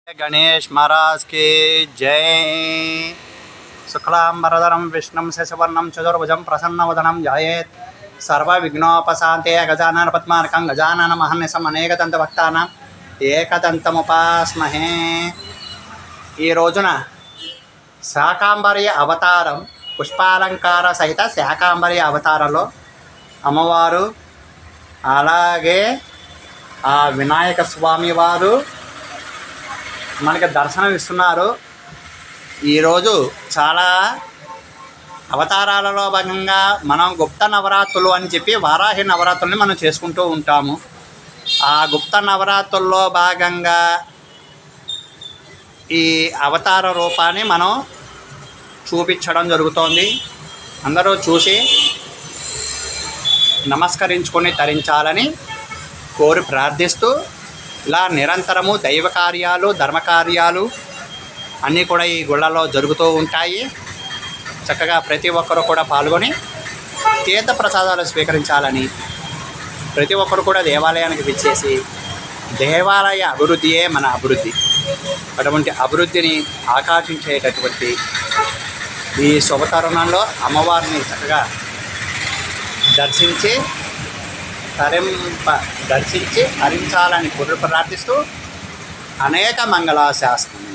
गणेश महाराज की जय। शुक्लांबरधरं विष्णुं शशिवर्णं चतुर्भुजं प्रसन्नवदनं ध्यायेत् सर्वविघ्नोपशान्ते। गजानन पद्मार्कं गजाननमहर्निशम् అనేకదంతభక్తానాం ఏకదంతముపాస్మహే। ఈ రోజున శాకాంబరి అవతారం పుష్పాలంకార సహిత శాకాంబరి అవతారంలో అమ్మవారు, అలాగే ఆ వినాయక స్వామి వారు మనకి దర్శనం ఇస్తున్నారు. ఈరోజు చాలా అవతారాలలో భాగంగా మనం గుప్త నవరాత్రులు అని చెప్పి వారాహి నవరాత్రుల్ని మనం చేసుకుంటూ ఉంటాము. ఆ గుప్త నవరాత్రుల్లో భాగంగా ఈ అవతార రూపాన్ని మనం చూపించడం జరుగుతోంది. అందరూ చూసి నమస్కరించుకొని తరించాలని కోరి ప్రార్థిస్తూ, ఇలా నిరంతరము దైవ కార్యాలు, ధర్మకార్యాలు అన్నీ కూడా ఈ గుళ్ళలో జరుగుతూ ఉంటాయి. చక్కగా ప్రతి ఒక్కరూ కూడా పాల్గొని తీర్థ ప్రసాదాలు స్వీకరించాలని, ప్రతి ఒక్కరు కూడా దేవాలయానికి విచ్చేసి దేవాలయ అభివృద్ధియే మన అభివృద్ధి, అటువంటి అభివృద్ధిని ఆకాంక్షించేటటువంటి ఈ శుభతరుణంలో అమ్మవారిని చక్కగా దర్శించి హరించాలని కోరి ప్రార్థిస్తూ అనేక మంగళాశాసనం.